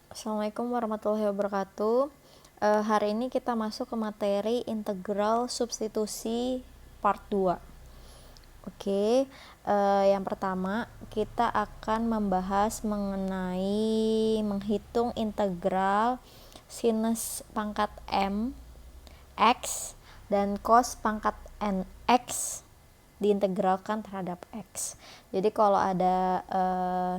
Assalamualaikum warahmatullahi wabarakatuh. Hari ini kita masuk ke materi integral substitusi part 2. Oke, yang pertama kita akan membahas mengenai menghitung integral sinus pangkat m x dan cos pangkat n x diintegralkan terhadap x. Jadi kalau ada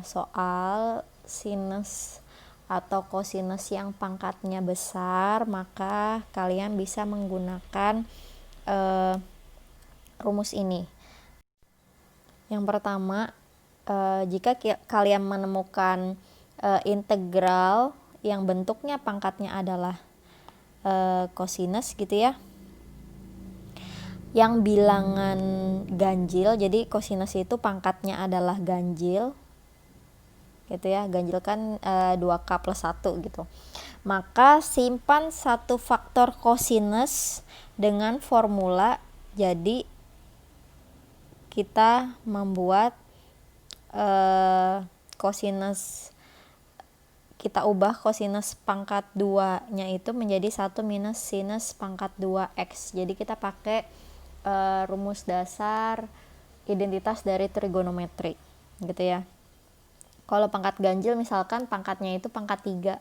soal sinus atau kosinus yang pangkatnya besar, maka kalian bisa menggunakan rumus ini. Yang pertama, jika kalian menemukan integral yang bentuknya pangkatnya adalah kosinus gitu ya, yang bilangan ganjil, jadi kosinus itu pangkatnya adalah ganjil gitu ya, ganjil kan 2k plus 1 gitu, maka simpan satu faktor kosinus dengan formula. Jadi kita membuat kosinus, kita ubah kosinus pangkat 2 nya itu menjadi 1 minus sinus pangkat 2x. Jadi kita pakai rumus dasar identitas dari trigonometri gitu ya. Kalau pangkat ganjil misalkan pangkatnya itu pangkat 3,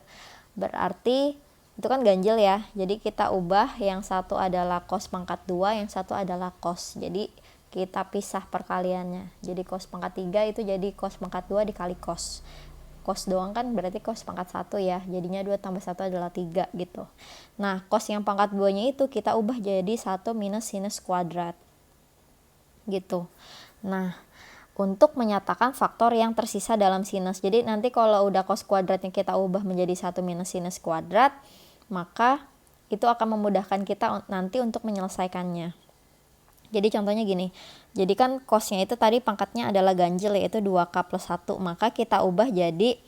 berarti itu kan ganjil ya, jadi kita ubah yang satu adalah cos pangkat 2, yang satu adalah cos, jadi kita pisah perkaliannya, jadi cos pangkat 3 itu jadi cos pangkat 2 dikali cos doang kan berarti cos pangkat 1 ya, jadinya 2 tambah 1 adalah 3 gitu. Nah cos yang pangkat 2 nya itu kita ubah jadi 1 minus sinus kuadrat gitu. Nah untuk menyatakan faktor yang tersisa dalam sinus. Jadi nanti kalau udah cos kuadratnya kita ubah menjadi 1 minus sinus kuadrat, maka itu akan memudahkan kita nanti untuk menyelesaikannya. Jadi contohnya gini, jadi kan cosnya itu tadi pangkatnya adalah ganjil yaitu 2k plus 1, maka kita ubah jadi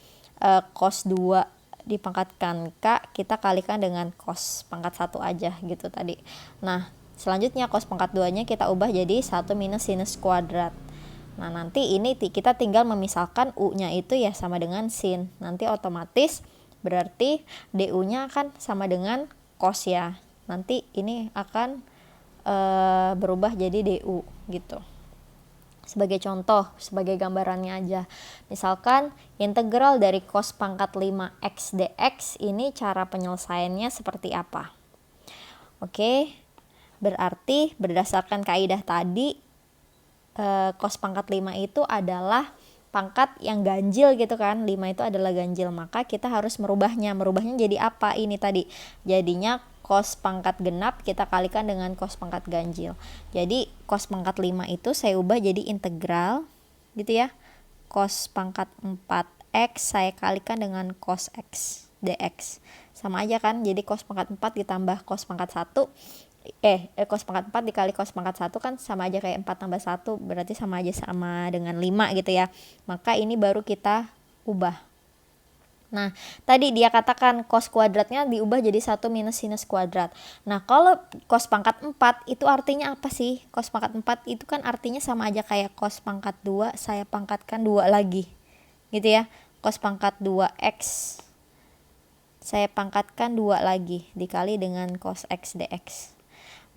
cos 2 dipangkatkan k, kita kalikan dengan cos pangkat 1 aja gitu tadi. Nah selanjutnya cos pangkat 2 nya kita ubah jadi 1 minus sinus kuadrat. Nah nanti ini kita tinggal memisahkan u-nya itu ya sama dengan sin. Nanti otomatis berarti du-nya akan sama dengan cos ya. Nanti ini akan berubah jadi du gitu. Sebagai contoh, sebagai gambarannya aja. Misalkan integral dari cos pangkat 5x dx ini cara penyelesaiannya seperti apa? Oke, berarti berdasarkan kaidah tadi cos pangkat 5 itu adalah pangkat yang ganjil gitu kan, 5 itu adalah ganjil, maka kita harus merubahnya jadi apa ini tadi, jadinya cos pangkat genap kita kalikan dengan cos pangkat ganjil. Jadi cos pangkat 5 itu saya ubah jadi integral gitu ya, cos pangkat 4x saya kalikan dengan cos x dx, sama aja kan, jadi cos pangkat 4 ditambah cos pangkat 1 cos pangkat 4 dikali cos pangkat 1 kan sama aja kayak 4 tambah 1, berarti sama aja sama dengan 5 gitu ya. Maka ini baru kita ubah. Nah tadi dia katakan cos kuadratnya diubah jadi 1 minus sinus kuadrat. Nah kalau cos pangkat 4 itu artinya apa sih? Cos pangkat 4 itu kan artinya sama aja kayak cos pangkat 2 saya pangkatkan 2 lagi gitu ya. Cos pangkat 2x saya pangkatkan 2 lagi dikali dengan cos x dx.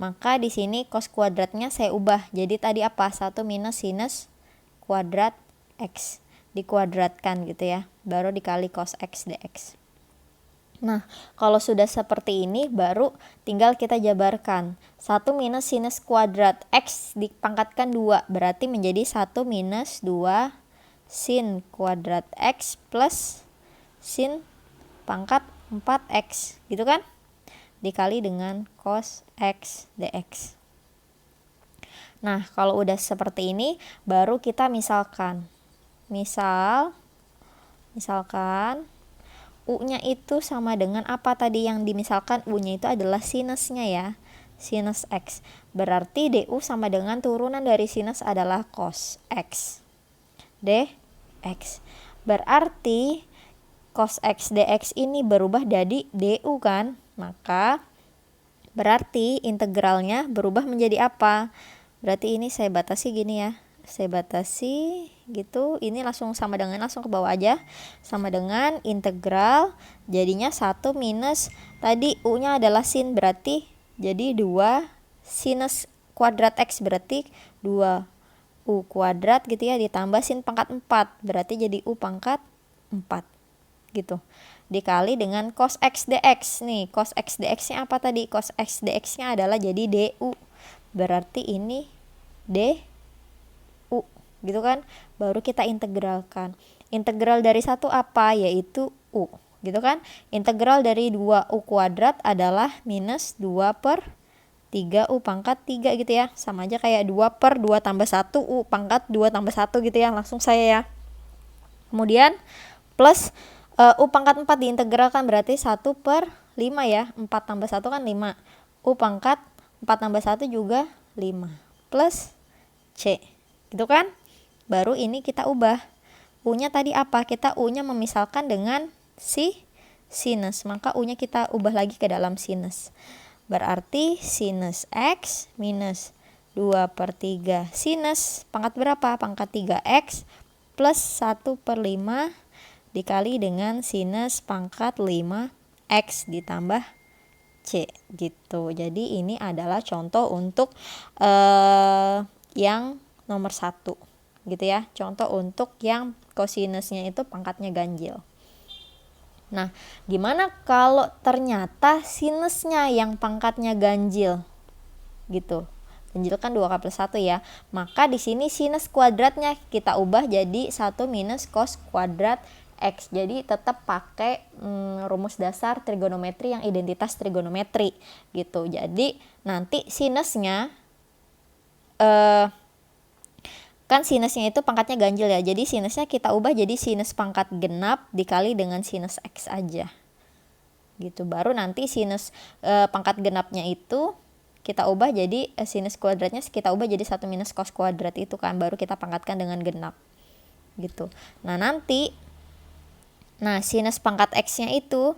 Maka di sini cos kuadratnya saya ubah jadi tadi apa, 1 minus sinus kuadrat x dikuadratkan gitu ya, baru dikali cos x dx. Nah kalau sudah seperti ini baru tinggal kita jabarkan, 1 minus sinus kuadrat x dipangkatkan 2 berarti menjadi 1 minus 2 sin kuadrat x plus sin pangkat 4x gitu kan, dikali dengan cos x dx. Nah kalau udah seperti ini baru kita misalkan u-nya itu sama dengan apa tadi yang dimisalkan, u-nya itu adalah sinusnya ya, sinus x, berarti du sama dengan turunan dari sinus adalah cos x dx, berarti cos x dx ini berubah jadi du kan, maka berarti integralnya berubah menjadi apa? Berarti ini saya batasi gini ya, saya batasi gitu. Ini langsung sama dengan, langsung ke bawah aja, sama dengan integral jadinya 1 minus tadi u-nya adalah sin, berarti jadi 2 sinus kuadrat x, berarti 2 u kuadrat gitu ya, ditambah sin pangkat 4 berarti jadi u pangkat 4 gitu, dikali dengan cos x dx. Nih cos x dx nya apa tadi? Cos x dx nya adalah jadi du, berarti ini du gitu kan. Baru kita integralkan. Integral dari 1 apa? Yaitu u gitu kan. Integral dari 2u kuadrat adalah minus 2 per 3u pangkat 3 gitu ya. Sama aja kayak 2 per 2 tambah 1 u pangkat 2 tambah 1 gitu ya. Langsung saya ya. Kemudian plus u pangkat 4 diintegralkan berarti 1 per 5 ya. 4 tambah 1 kan 5. U pangkat 4 tambah 1 juga 5. Plus C. Gitu kan? Baru ini kita ubah. U-nya tadi apa? Kita U-nya memisalkan dengan si sinus. Maka U-nya kita ubah lagi ke dalam sinus. Berarti sinus X minus 2 per 3 sinus pangkat berapa? Pangkat 3X plus 1 per 5 dikali dengan sinus pangkat 5X ditambah C gitu. Jadi ini adalah contoh untuk yang nomor 1 gitu ya. Contoh untuk yang kosinusnya itu pangkatnya ganjil. Nah, gimana kalau ternyata sinusnya yang pangkatnya ganjil? Gitu. Ganjil kan 2k+1 ya. Maka di sini sinus kuadratnya kita ubah jadi 1 minus cos kuadrat X. Jadi tetap pakai rumus dasar trigonometri yang identitas trigonometri gitu. Jadi nanti sinusnya kan sinusnya itu pangkatnya ganjil ya. Jadi sinusnya kita ubah jadi sinus pangkat genap dikali dengan sinus X aja. Gitu. Baru nanti sinus pangkat genapnya itu kita ubah jadi sinus kuadratnya kita ubah jadi 1 minus cos kuadrat itu kan. Baru kita pangkatkan dengan genap. Gitu. Nah, nanti sinus pangkat X-nya itu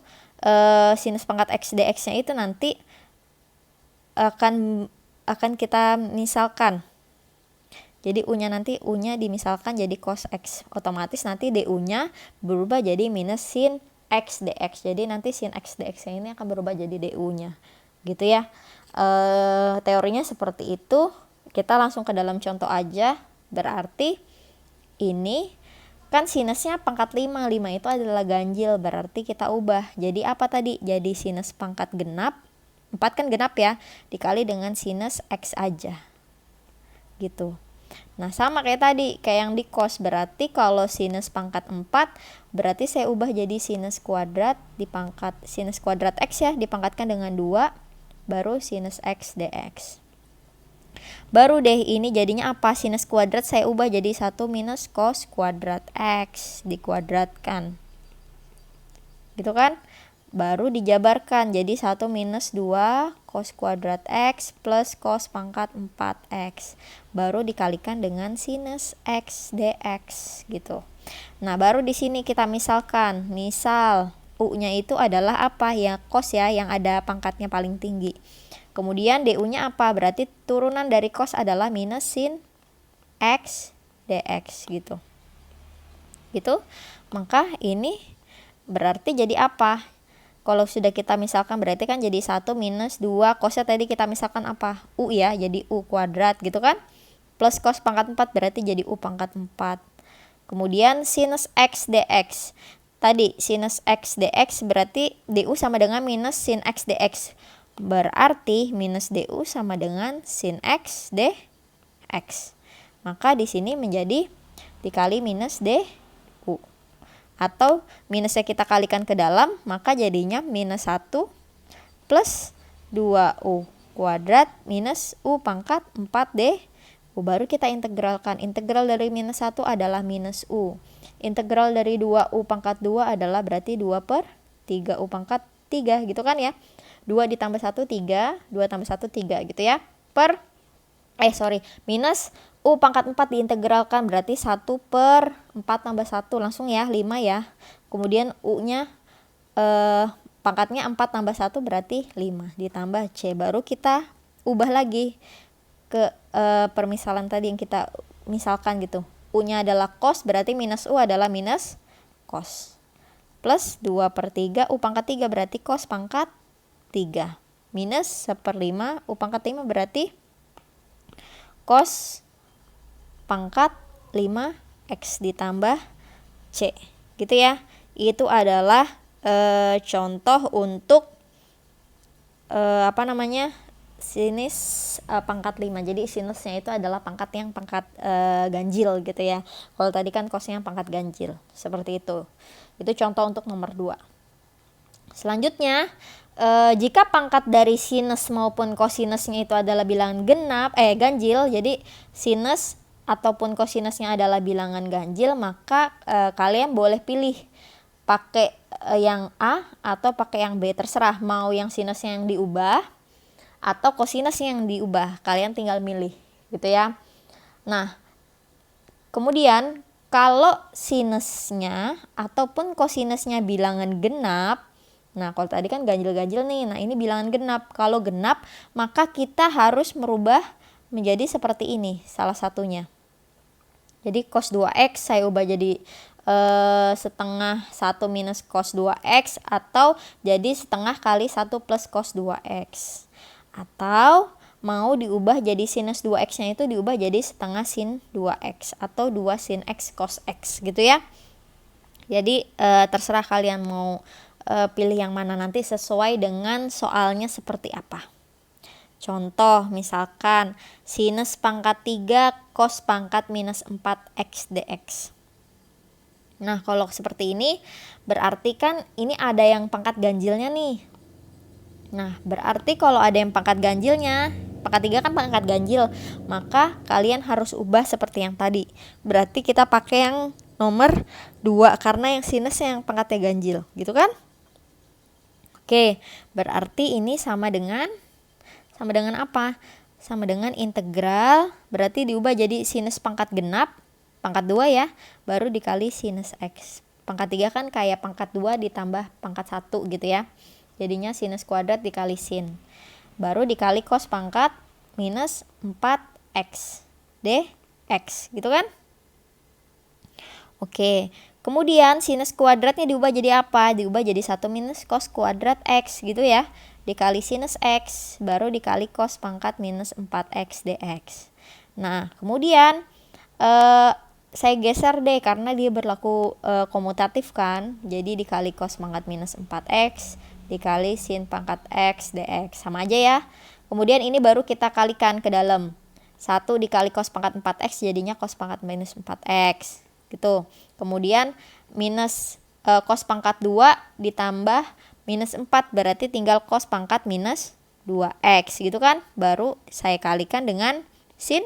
sinus pangkat X dx-nya itu nanti akan kita misalkan. Jadi U-nya nanti U-nya dimisalkan jadi cos X. Otomatis nanti DU-nya berubah jadi minus sin X dx. Jadi nanti sin X dx ini akan berubah jadi DU-nya. Gitu ya. Teorinya seperti itu. Kita langsung ke dalam contoh aja. Berarti ini kan sinusnya pangkat 5. 5 itu adalah ganjil. Berarti kita ubah. Jadi apa tadi? Jadi sinus pangkat genap. 4 kan genap ya. Dikali dengan sinus X aja. Gitu. Nah, sama kayak tadi, kayak yang di cos. Berarti kalau sinus pangkat 4, berarti saya ubah jadi sinus kuadrat dipangkat sinus kuadrat X ya, dipangkatkan dengan 2, baru sinus X dx. Baru deh ini jadinya apa? Sinus kuadrat saya ubah jadi 1 minus cos kuadrat X dikuadratkan. Gitu kan? Baru dijabarkan jadi 1 minus 2 cos kuadrat X plus cos pangkat 4X. Baru dikalikan dengan sinus X dx gitu. Nah, baru di sini kita misalkan. Misal U-nya itu adalah apa? Ya cos ya, yang ada pangkatnya paling tinggi. Kemudian DU-nya apa? Berarti turunan dari cos adalah minus sin X dx gitu. Gitu. Maka ini berarti jadi apa? Kalau sudah kita misalkan berarti kan jadi 1 minus 2 cosnya tadi kita misalkan apa? U ya, jadi U kuadrat gitu kan. Plus cos pangkat 4 berarti jadi U pangkat 4. Kemudian sinus X dx. Tadi sinus X dx berarti DU sama dengan minus sin X dx. Berarti minus DU sama dengan sin X dx. Maka di sini menjadi dikali minus DU. Atau minusnya kita kalikan ke dalam, maka jadinya minus 1 plus 2U kuadrat minus U pangkat 4D. Baru kita integralkan. Integral dari minus 1 adalah minus U. Integral dari 2U pangkat 2 adalah berarti 2 per 3U pangkat 3 gitu kan ya. 2 ditambah 1 3, 2 tambah 1 3 gitu ya. Minus U pangkat 4 diintegralkan berarti 1 per 4 tambah 1 langsung ya 5 ya. Kemudian U-nya pangkatnya 4 tambah 1 berarti 5 ditambah C. Baru kita ubah lagi ke permisalan tadi yang kita misalkan gitu. U-nya adalah cos, berarti minus U adalah minus cos. Plus 2/3 U pangkat 3 berarti cos pangkat 3. Minus 1/5 U pangkat 5 berarti cos pangkat 5X ditambah C. Gitu ya. Itu adalah contoh untuk sinus pangkat 5. Jadi sinusnya itu adalah pangkat yang pangkat ganjil gitu ya. Kalau tadi kan cosnya pangkat ganjil. Seperti itu. Itu contoh untuk nomor 2. Selanjutnya, jika pangkat dari sinus maupun kosinusnya itu adalah bilangan ganjil, jadi sinus ataupun kosinusnya adalah bilangan ganjil, maka kalian boleh pilih pakai yang A atau pakai yang B, terserah mau yang sinusnya yang diubah atau kosinusnya yang diubah, kalian tinggal milih gitu ya. Nah, kemudian kalau sinusnya ataupun kosinusnya bilangan genap, nah kalau tadi kan ganjil-ganjil nih, nah ini bilangan genap. Kalau genap maka kita harus merubah menjadi seperti ini salah satunya. Jadi cos 2x saya ubah jadi setengah 1 minus cos 2x, atau jadi setengah kali 1 plus cos 2x. Atau mau diubah jadi sinus 2x nya itu diubah jadi setengah sin 2x atau 2 sin x cos x gitu ya. Jadi terserah kalian mau pilih yang mana nanti sesuai dengan soalnya seperti apa. Contoh misalkan sinus pangkat 3 cos pangkat minus 4x dx. Nah kalau seperti ini berarti kan ini ada yang pangkat ganjilnya nih. Nah berarti kalau ada yang pangkat ganjilnya, pangkat 3 kan pangkat ganjil, maka kalian harus ubah seperti yang tadi. Berarti kita pakai yang nomor 2 karena yang sinusnya yang pangkatnya ganjil gitu kan. Oke, berarti ini sama dengan apa? Sama dengan integral, berarti diubah jadi sinus pangkat genap pangkat 2 ya, baru dikali sinus x. Pangkat 3 kan kayak pangkat 2 ditambah pangkat 1 gitu ya. Jadinya sinus kuadrat dikali sin. Baru dikali cos pangkat minus 4x dx gitu kan. Oke, kemudian sinus kuadratnya diubah jadi apa? Diubah jadi 1 minus cos kuadrat x gitu ya. Dikali sinus x, baru dikali cos pangkat minus 4x dx. Nah, kemudian saya geser deh karena dia berlaku komutatif kan. Jadi dikali cos pangkat minus 4x dikali sin pangkat x dx. Sama aja ya. Kemudian ini baru kita kalikan ke dalam. 1 dikali cos pangkat 4x jadinya cos pangkat minus 4x. Gitu. Kemudian minus cos pangkat 2 ditambah minus 4 berarti tinggal cos pangkat minus 2x gitu kan. Baru saya kalikan dengan sin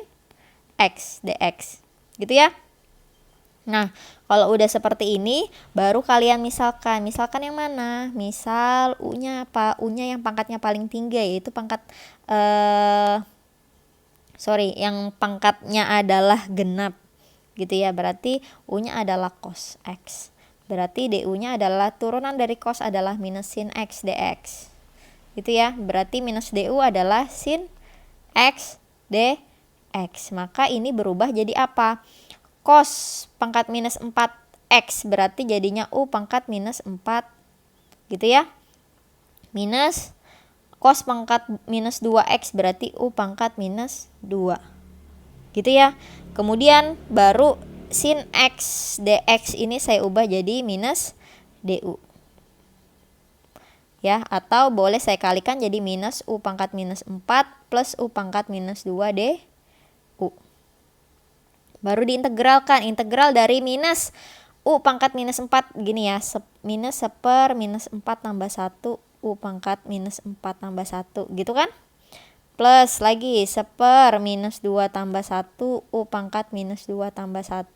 x dx. Gitu ya. Nah, kalau udah seperti ini, baru kalian misalkan yang mana? Misal U-nya apa? U-nya yang pangkatnya paling tinggi, yaitu pangkat yang pangkatnya adalah genap. Gitu ya, berarti U-nya adalah cos x. Berarti DU-nya adalah turunan dari cos adalah minus sin x dx. Gitu ya, berarti minus DU adalah sin x dx. Maka ini berubah jadi apa? Cos pangkat minus 4x berarti jadinya U pangkat minus 4 gitu ya. Minus cos pangkat minus 2x berarti U pangkat minus 2 gitu ya. Kemudian baru sin x dx ini saya ubah jadi minus du ya, atau boleh saya kalikan jadi minus U pangkat minus 4 plus U pangkat minus 2 du. Baru diintegralkan, integral dari minus U pangkat minus 4 gini ya, minus 1 minus 4 tambah 1 U pangkat minus 4 tambah 1 gitu kan. Plus lagi 1 minus 2 tambah 1 U pangkat minus 2 tambah 1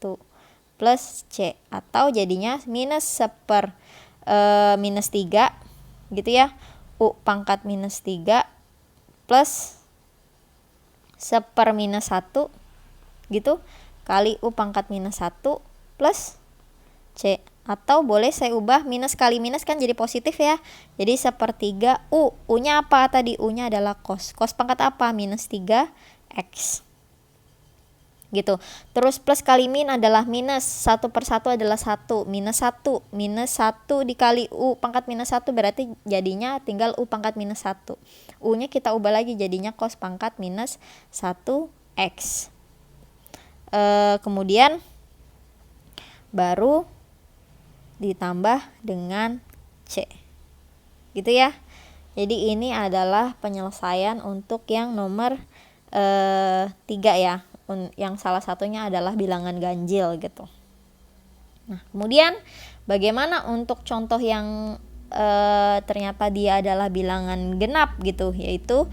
plus C, atau jadinya minus 1 minus 3 gitu ya, U pangkat minus 3 plus 1 minus 1 gitu kali U pangkat minus 1 plus C. Atau boleh saya ubah minus kali minus kan jadi positif ya. Jadi 1/3 U. U-nya apa tadi? U-nya adalah cos. Cos pangkat apa? Minus 3X. gitu. Terus plus kali min adalah minus, 1/1 adalah 1, minus 1, minus 1 dikali u pangkat minus 1 berarti jadinya tinggal u pangkat minus 1. U-nya kita ubah lagi jadinya cos pangkat minus 1x. Kemudian baru ditambah dengan C. Gitu ya. Jadi ini adalah penyelesaian untuk yang nomor 3 ya. Yang salah satunya adalah bilangan ganjil gitu. Nah, kemudian bagaimana untuk contoh yang ternyata dia adalah bilangan genap gitu, yaitu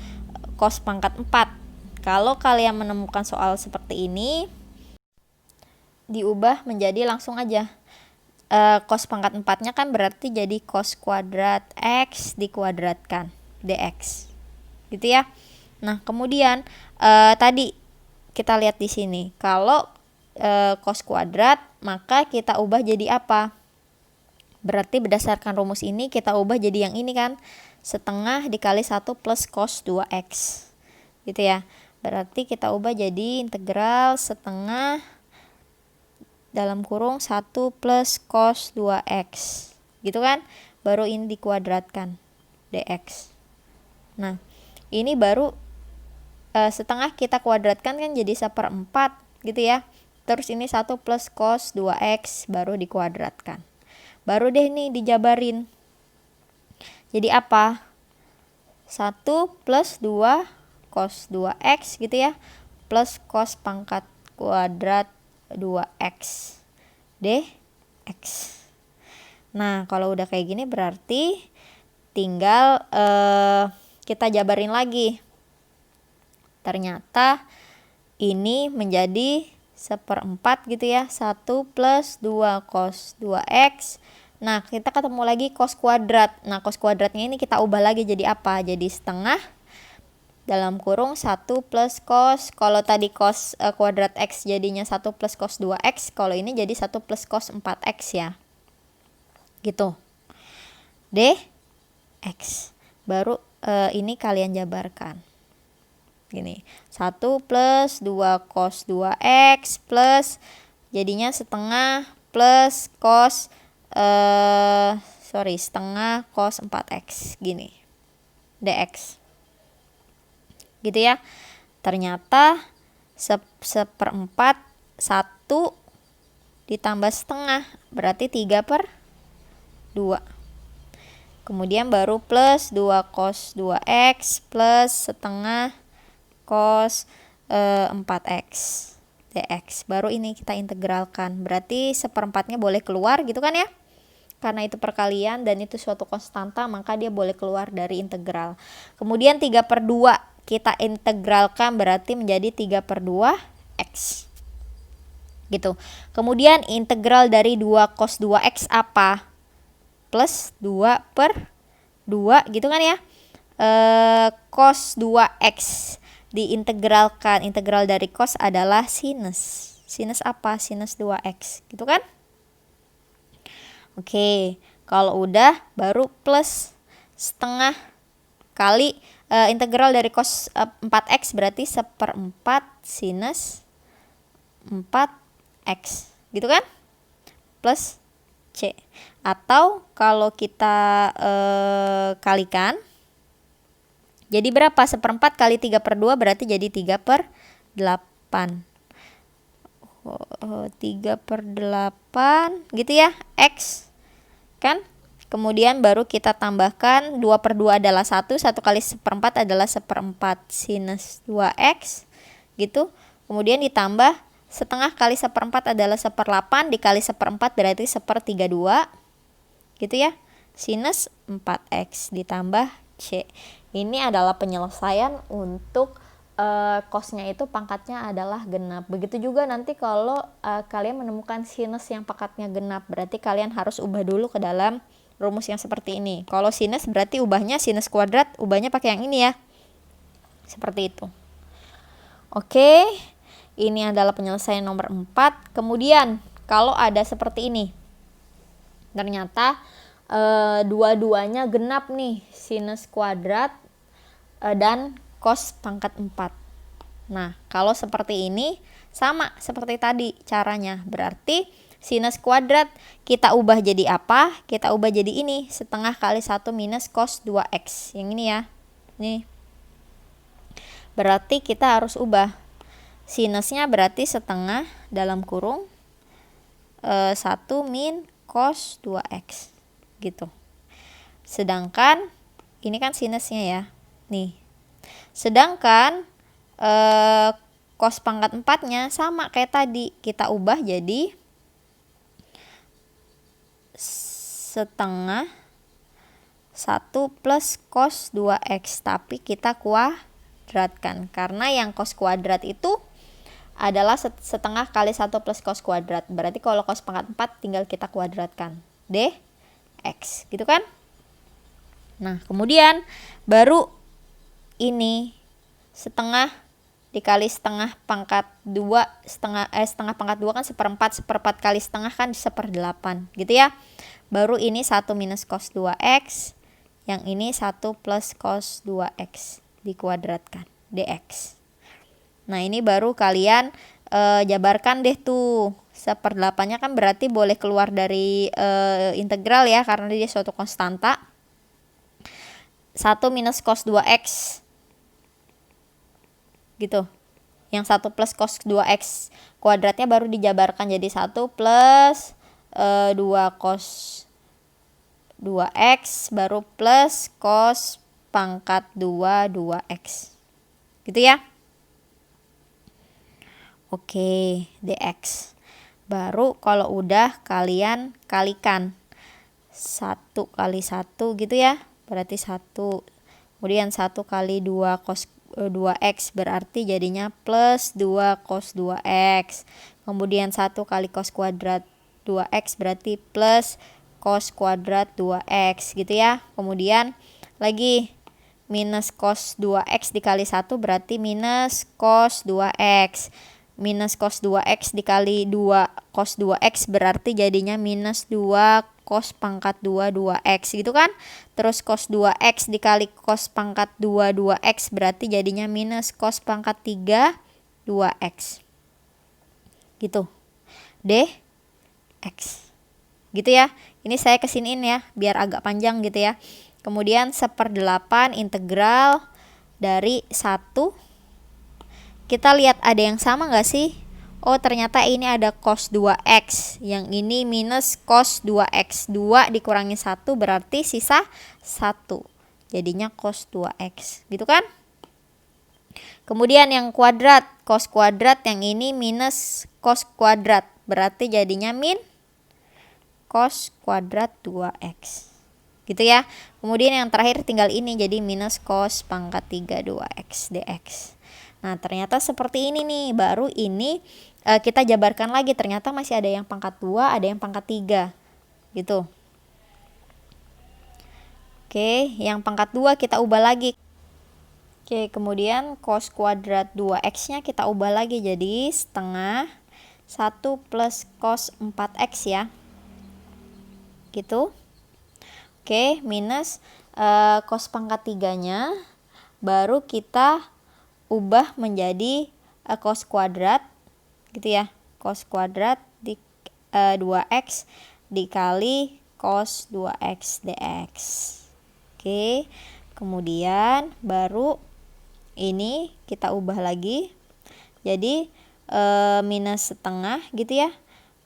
cos pangkat 4. Kalau kalian menemukan soal seperti ini, diubah menjadi langsung aja cos pangkat 4-nya kan berarti jadi cos kuadrat x dikuadratkan dx. Gitu ya. Nah, kemudian tadi kita lihat di sini, kalau cos kuadrat maka kita ubah jadi apa? Berarti berdasarkan rumus ini kita ubah jadi yang ini kan, setengah dikali 1 plus cos 2x. Gitu ya. Berarti kita ubah jadi integral setengah dalam kurung 1 plus cos 2x. Gitu kan? Baru ini dikuadratkan dx. Nah, ini baru setengah kita kuadratkan kan jadi 1/4 gitu ya. Terus ini 1 plus cos 2x baru dikuadratkan. Baru deh nih dijabarin. Jadi apa? 1 plus 2 cos 2x gitu ya. Plus cos pangkat kuadrat 2x dx. Nah, kalau udah kayak gini berarti tinggal kita jabarin lagi. Ternyata ini menjadi 1/4 gitu ya. 1 plus 2 cos 2x. Nah, kita ketemu lagi cos kuadrat. Nah, cos kuadratnya ini kita ubah lagi jadi apa? Jadi setengah dalam kurung 1 plus cos. Kalau tadi cos kuadrat x jadinya 1 plus cos 2x. Kalau ini jadi 1 plus cos 4x ya. Gitu. dx. Baru ini kalian jabarkan. Gini, 1 plus 2 cos 2x plus jadinya setengah plus cos setengah cos 4x gini dx. Gitu ya. Ternyata 1/4 1 ditambah setengah berarti 3/2. Kemudian baru plus 2 cos 2x plus setengah cos 4x dx. Baru ini kita integralkan. Berarti 1/4-nya boleh keluar gitu kan ya. Karena itu perkalian dan itu suatu konstanta, maka dia boleh keluar dari integral. Kemudian 3/2 kita integralkan berarti menjadi 3/2 x. Gitu. Kemudian integral dari 2 cos 2x apa? Plus 2/2 gitu kan ya. Cos 2x diintegralkan, integral dari cos adalah sinus. Sinus apa? Sinus 2x, gitu kan? Oke, kalau udah baru plus setengah kali integral dari cos 4x berarti 1/4 sinus 4x, gitu kan? Plus C. Atau kalau kita kalikan, jadi berapa? 1/4 kali 3/2 berarti jadi 3/8. 3/8 gitu ya, X. Kan? Kemudian baru kita tambahkan 2/2 adalah 1 kali 1/4 adalah 1/4 sinus 2X. Gitu. Kemudian ditambah setengah kali 1/4 adalah 1/8 dikali 1/4 berarti 1/32. Gitu ya. Sinus 4X ditambah C. Ini adalah penyelesaian untuk cosnya itu pangkatnya adalah genap. Begitu juga nanti kalau kalian menemukan sinus yang pangkatnya genap, berarti kalian harus ubah dulu ke dalam rumus yang seperti ini. Kalau sinus berarti ubahnya sinus kuadrat, ubahnya pakai yang ini ya. Seperti itu. Oke, ini adalah penyelesaian nomor 4. Kemudian kalau ada seperti ini, ternyata dua-duanya genap nih, sinus kuadrat dan cos pangkat 4. Nah, kalau seperti ini Sama seperti tadi caranya. Berarti sinus kuadrat kita ubah jadi apa? Kita ubah jadi ini, setengah kali 1 minus cos 2x. Yang ini ya. Nih. Berarti kita harus ubah. Sinusnya berarti setengah dalam kurung 1 min cos 2x. Gitu. Sedangkan ini kan sinusnya ya. Nih. Sedangkan cos pangkat 4-nya sama kayak tadi. Kita ubah jadi setengah 1 plus cos 2x. Tapi kita kuadratkan. Karena yang cos kuadrat itu adalah setengah kali 1 plus cos kuadrat. Berarti kalau cos pangkat 4 tinggal kita kuadratkan. Dx. Gitu kan? Nah, kemudian baru ini setengah dikali setengah pangkat 2, setengah pangkat 2 kan seperempat kali setengah kan 1/8 gitu ya. Baru ini 1 minus cos 2x, yang ini 1 plus cos 2x dikuadratkan, dx. Nah, ini baru kalian jabarkan deh tuh. 1/8-nya kan berarti boleh keluar dari integral ya, karena dia suatu konstanta. 1 minus cos 2x gitu. Yang 1 plus cos 2x kuadratnya baru dijabarkan jadi 1 plus 2 cos 2x baru plus cos pangkat 2 2x. Gitu ya. Oke, dx. Baru kalau udah kalian kalikan 1 kali 1 gitu ya. Berarti 1. Kemudian 1 kali 2 cos 2x berarti jadinya plus 2 cos 2x. Kemudian 1 kali cos kuadrat 2x berarti plus cos kuadrat 2x gitu ya. Kemudian lagi minus cos 2x dikali 1 berarti minus cos 2x. Minus cos 2x dikali 2 cos 2x berarti jadinya minus 2 cos pangkat 2 2x gitu kan. Terus cos 2x dikali cos pangkat 2 2x berarti jadinya minus cos pangkat 3 2x. Gitu. Dx. Gitu ya. Ini saya kesiniin ya biar agak panjang gitu ya. Kemudian 1/8 integral dari 1. Kita lihat ada yang sama nggak sih? Oh, ternyata ini ada cos 2x. Yang ini minus cos 2x. 2 dikurangi 1 berarti sisa 1. Jadinya cos 2x. Gitu kan? Kemudian yang kuadrat. Cos kuadrat yang ini minus cos kuadrat. Berarti jadinya min cos kuadrat 2x. Gitu ya. Kemudian yang terakhir tinggal ini jadi minus cos pangkat 3 2x dx. Nah, ternyata seperti ini nih. Baru ini kita jabarkan lagi. Ternyata masih ada yang pangkat 2, ada yang pangkat 3. Gitu. Oke, yang pangkat 2 kita ubah lagi. Oke, kemudian cos kuadrat 2x-nya kita ubah lagi jadi setengah 1 plus cos 4x ya. Gitu. Oke, minus cos pangkat 3-nya baru kita ubah menjadi cos kuadrat gitu ya. Cos kuadrat di 2x dikali cos 2x dx. Oke. Kemudian baru ini kita ubah lagi. Jadi minus setengah gitu ya.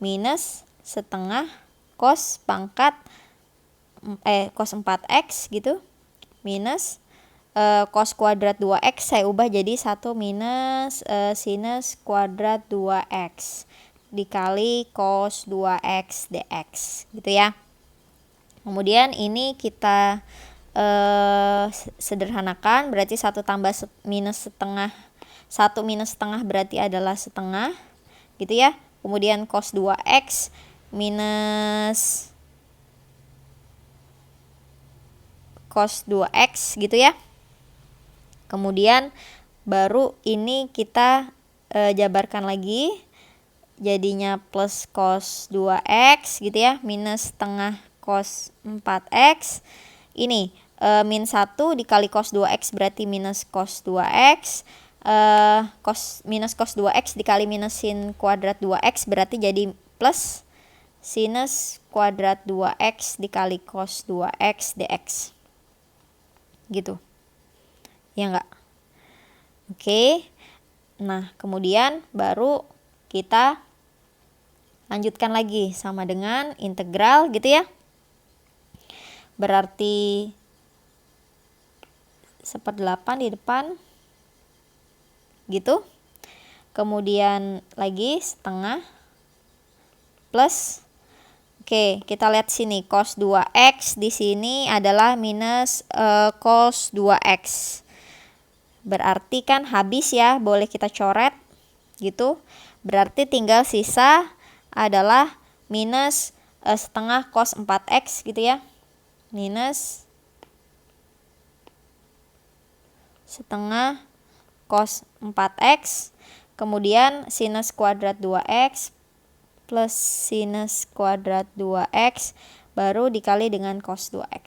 Minus setengah cos pangkat cos 4x gitu. Minus cos kuadrat 2x saya ubah jadi 1 minus sinus kuadrat 2x dikali cos 2x dx gitu ya. Kemudian ini kita sederhanakan berarti 1 tambah minus setengah 1 minus setengah berarti adalah setengah gitu ya. Kemudian cos 2x minus cos 2x gitu ya. Kemudian baru ini kita jabarkan lagi jadinya plus cos 2x gitu ya, minus setengah cos 4x. Ini min 1 dikali cos 2x berarti minus cos 2x. minus cos 2x dikali minus sin kuadrat 2x berarti jadi plus sinus kuadrat 2x dikali cos 2x dx. Gitu. Ya enggak? Oke. Nah, kemudian baru kita lanjutkan lagi sama dengan integral gitu ya. Berarti 1/8 di depan gitu. Kemudian lagi setengah plus. Oke, kita lihat sini cos 2x di sini adalah minus cos 2x. Berarti kan habis ya, boleh kita coret gitu. Berarti tinggal sisa adalah minus setengah cos 4x gitu ya. Minus setengah cos 4x. Kemudian sinus kuadrat 2x plus sinus kuadrat 2x baru dikali dengan cos 2x.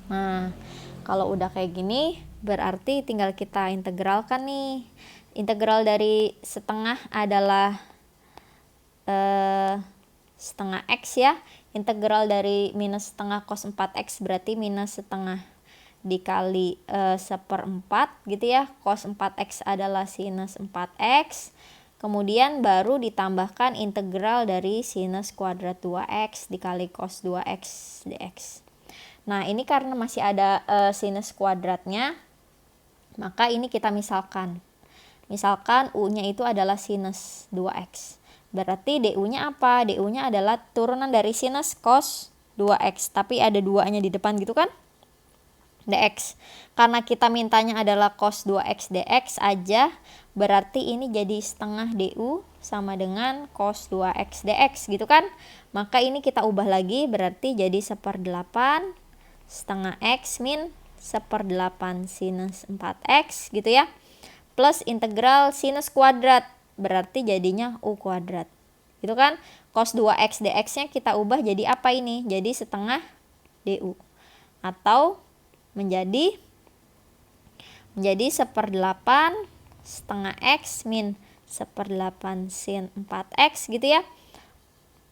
Nah, kalau udah kayak gini berarti tinggal kita integralkan nih. Integral dari setengah adalah setengah x ya. Integral dari minus setengah cos 4x berarti minus setengah dikali 1/4 gitu ya. Cos 4x adalah sinus 4x. Kemudian baru ditambahkan integral dari sinus kuadrat 2x dikali cos 2x dx. Nah, ini karena masih ada sinus kuadratnya, maka ini kita misalkan. Misalkan U-nya itu adalah sinus 2x. Berarti DU-nya apa? DU-nya adalah turunan dari sinus cos 2x. Tapi ada 2-nya di depan gitu kan? dx. Karena kita mintanya adalah cos 2x dx aja, berarti ini jadi setengah du sama dengan cos 2x dx gitu kan. Maka ini kita ubah lagi, berarti jadi 1/8 setengah x min 1/8 sinus 4x gitu ya. Plus integral sinus kuadrat, berarti jadinya u kuadrat gitu kan. Cos 2x dx nya kita ubah jadi apa ini? Jadi setengah du. Atau menjadi 1/8 setengah x min 1/8 sin 4x gitu ya.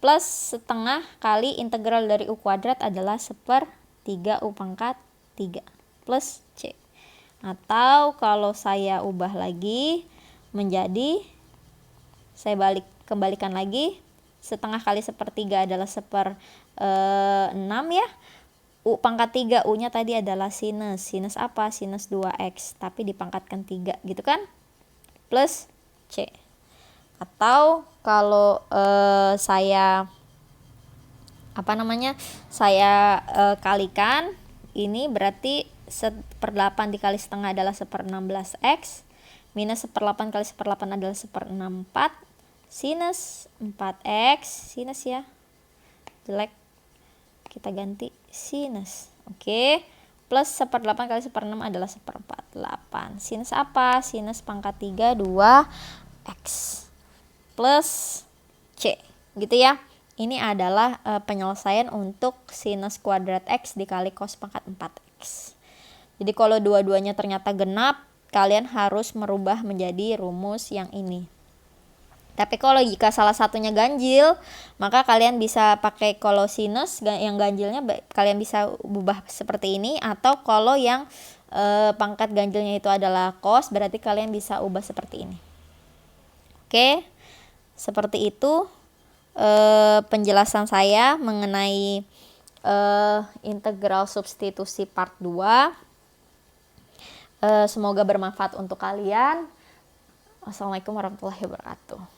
Plus setengah kali integral dari u kuadrat adalah 1/3 u pangkat 3 plus c. Atau kalau saya ubah lagi menjadi, saya kembalikan lagi, setengah kali 1/3 adalah 1/6 ya. U pangkat 3, U-nya tadi adalah sinus. Sinus apa? Sinus 2x, tapi dipangkatkan 3 gitu kan? Plus C. Atau kalau saya kalikan, ini berarti 1/8 dikali setengah adalah 1/16x. Minus 1/8 kali 1/8 adalah 1/64. Sinus 4x, sinus ya. Jelek. Kita ganti sinus. Oke. Plus 1/8 kali 1/6 adalah 1/48. Sinus apa? Sinus pangkat 3 2x. Plus C. Gitu ya. Ini adalah penyelesaian untuk sinus kuadrat x dikali cos pangkat 4x. Jadi kalau dua-duanya ternyata genap, kalian harus merubah menjadi rumus yang ini. Tapi kalau jika salah satunya ganjil, maka kalian bisa pakai kalau sinus yang ganjilnya kalian bisa ubah seperti ini. Atau kalau yang pangkat ganjilnya itu adalah cos, berarti kalian bisa ubah seperti ini. Oke, seperti itu penjelasan saya mengenai integral substitusi part 2. Semoga bermanfaat untuk kalian. Wassalamualaikum warahmatullahi wabarakatuh.